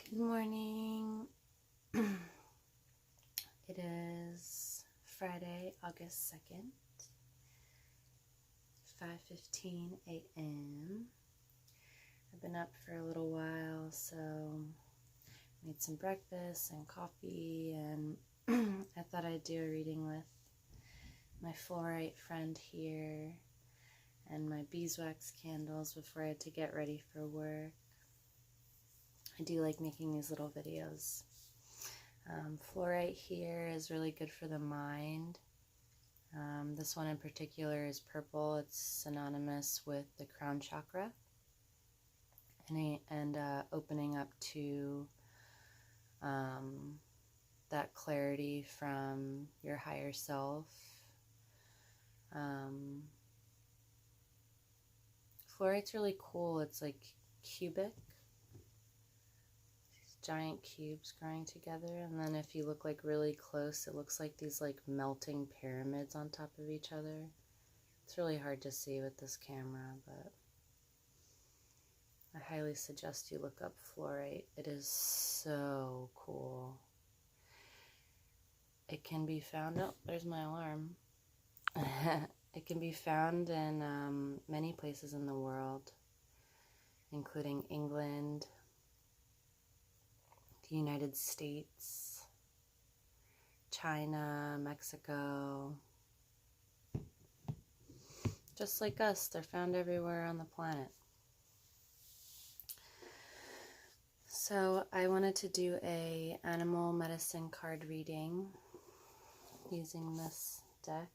Good morning. It is Friday, August 2nd, 5:15 a.m. I've been up for a little while, so made some breakfast and coffee, and I thought I'd do a reading with my Fluorite friend here and my beeswax candles before I had to get ready for work. I do like making these little videos. Fluorite here is really good for the mind. This one in particular is purple. It's synonymous with the crown chakra and opening up to that clarity from your higher self. Fluorite's really cool. It's like cubic. Giant cubes growing together, and then if you look like really close, it looks like these like melting pyramids on top of each other. It's really hard to see with this camera, but I highly suggest you look up Fluorite. It is so cool. It can be found, oh, there's my alarm. It can be found in many places in the world, including England, the United States, China, Mexico. Just like us, they're found everywhere on the planet. So I wanted to do a animal medicine card reading using this deck.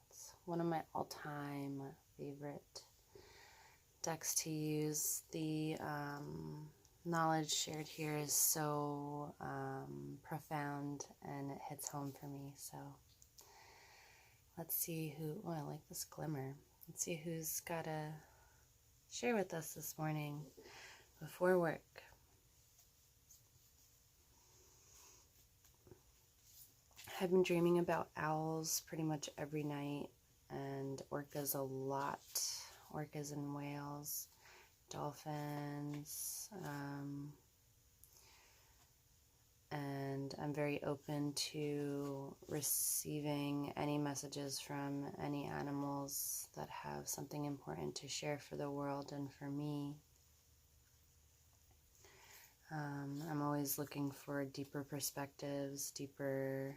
It's one of my all-time favorite decks to use. The knowledge shared here is so profound, and it hits home for me. So let's see who, oh, I like this glimmer. Let's see who's got to share with us this morning before work. I've been dreaming about owls pretty much every night, and orcas a lot. Orcas and whales, dolphins, and I'm very open to receiving any messages from any animals that have something important to share for the world and for me. I'm always looking for deeper perspectives, deeper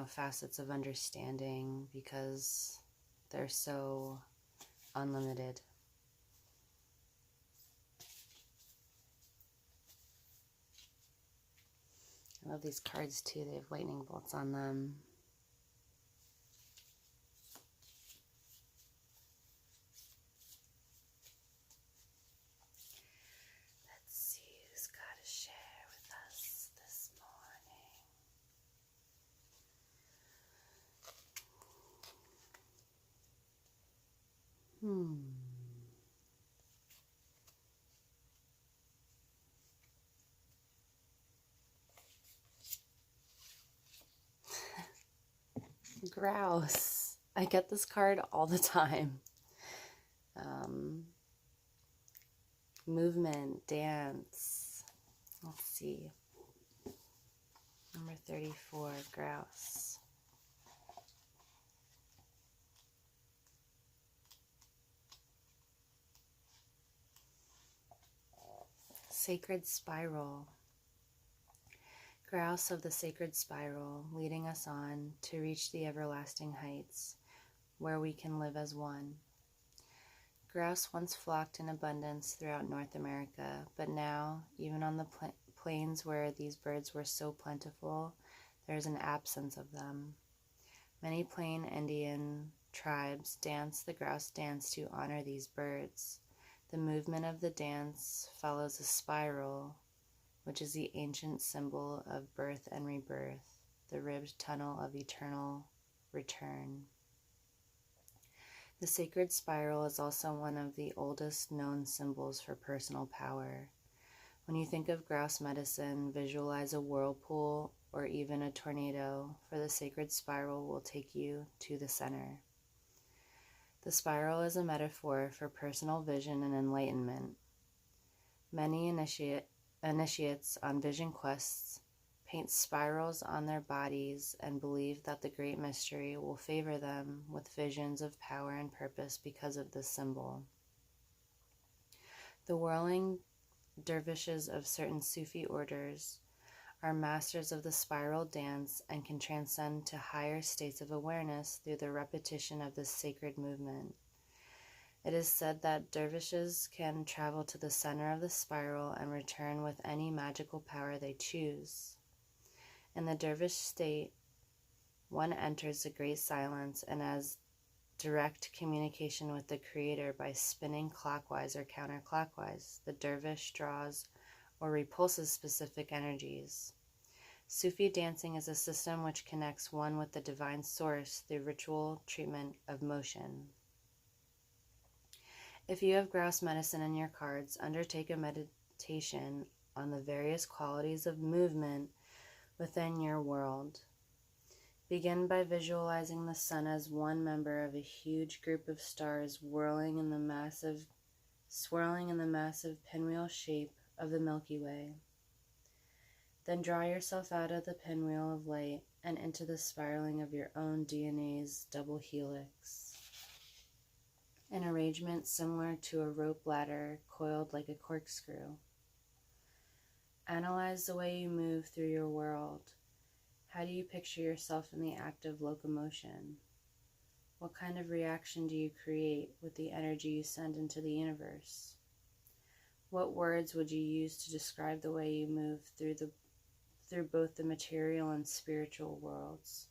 facets of understanding, because they're so unlimited. I love these cards too. They have lightning bolts on them. Let's see who's got to share with us this morning. Grouse. I get this card all the time. Movement, dance. Let's see. Number 34, grouse. Sacred spiral. Grouse of the sacred spiral, leading us on to reach the everlasting heights, where we can live as one. Grouse once flocked in abundance throughout North America, but now, even on the plains where these birds were so plentiful, there is an absence of them. Many plain Indian tribes dance the grouse dance to honor these birds. The movement of the dance follows a spiral, which is the ancient symbol of birth and rebirth, the ribbed tunnel of eternal return. The sacred spiral is also one of the oldest known symbols for personal power. When you think of grouse medicine, visualize a whirlpool or even a tornado, for the sacred spiral will take you to the center. The spiral is a metaphor for personal vision and enlightenment. Many initiates on vision quests paint spirals on their bodies and believe that the great mystery will favor them with visions of power and purpose because of this symbol. The whirling dervishes of certain Sufi orders are masters of the spiral dance and can transcend to higher states of awareness through the repetition of this sacred movement. It is said that dervishes can travel to the center of the spiral and return with any magical power they choose. In the dervish state, one enters the great silence and has direct communication with the Creator by spinning clockwise or counterclockwise. The dervish draws or repulses specific energies. Sufi dancing is a system which connects one with the divine source through ritual treatment of motion. If you have grouse medicine in your cards, undertake a meditation on the various qualities of movement within your world. Begin by visualizing the sun as one member of a huge group of stars swirling in the massive pinwheel shape of the Milky Way. Then draw yourself out of the pinwheel of light and into the spiraling of your own DNA's double helix, an arrangement similar to a rope ladder coiled like a corkscrew. Analyze the way you move through your world. How do you picture yourself in the act of locomotion? What kind of reaction do you create with the energy you send into the universe? What words would you use to describe the way you move through both the material and spiritual worlds?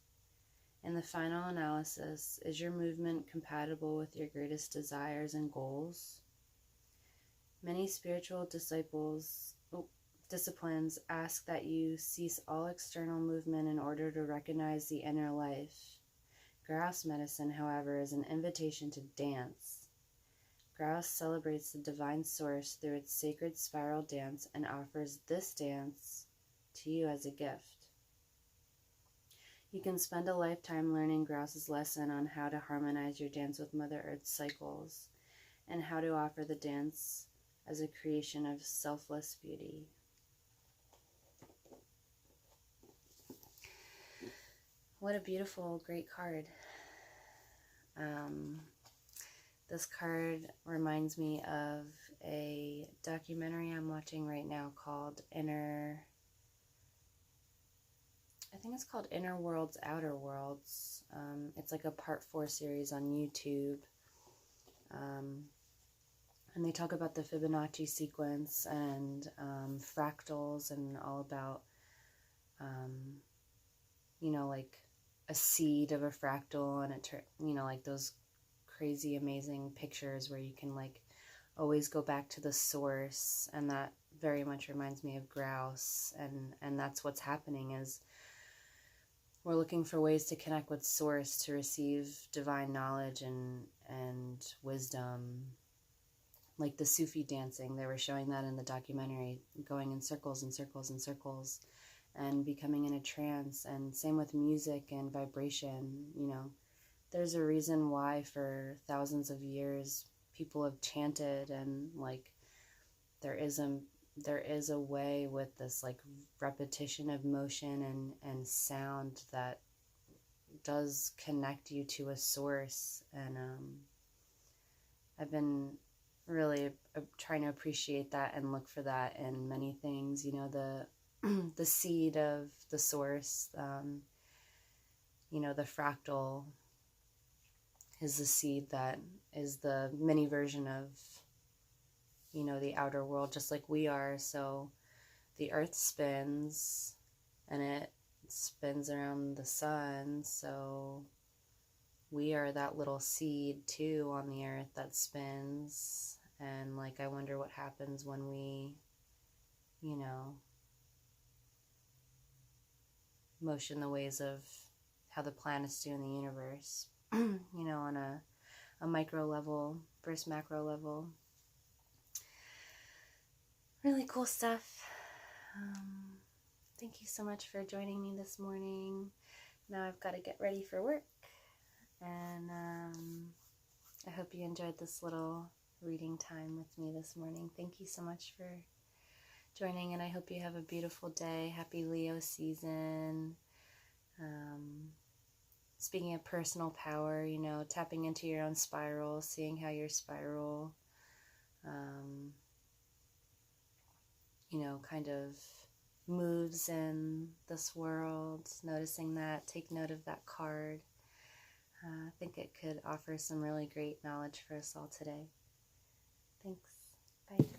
In the final analysis, is your movement compatible with your greatest desires and goals? Many spiritual disciplines ask that you cease all external movement in order to recognize the inner life. Grouse medicine, however, is an invitation to dance. Grouse celebrates the divine source through its sacred spiral dance and offers this dance to you as a gift. You can spend a lifetime learning Grouse's lesson on how to harmonize your dance with Mother Earth's cycles and how to offer the dance as a creation of selfless beauty. What a beautiful, great card. This card reminds me of a documentary I'm watching right now called Inner Worlds, Outer Worlds. It's like a part 4 series on YouTube. And they talk about the Fibonacci sequence and fractals and all about, like a seed of a fractal, and it, like those crazy amazing pictures where you can like always go back to the source. And that very much reminds me of grouse, and that's what's happening is we're looking for ways to connect with source to receive divine knowledge and wisdom. Like the Sufi dancing, they were showing that in the documentary, going in circles and circles and circles and becoming in a trance. And same with music and vibration. There's a reason why for thousands of years people have chanted, and like there is a way with this like repetition of motion and sound that does connect you to a source. And I've been really trying to appreciate that and look for that in many things. The seed of the source, the fractal is the seed that is the mini version of the outer world, just like we are. So the earth spins and it spins around the sun, so we are that little seed too on the earth that spins. And like I wonder what happens when we motion the ways of how the planets do in the universe, on a micro level versus macro level. Really cool stuff. Thank you so much for joining me this morning. Now I've got to get ready for work. And I hope you enjoyed this little reading time with me this morning. Thank you so much for joining, and I hope you have a beautiful day. Happy Leo season. Speaking of personal power, you know, tapping into your own spiral, seeing how your spiral, you know, kind of moves in this world, noticing that, take note of that card. I think it could offer some really great knowledge for us all today. Thanks. Bye.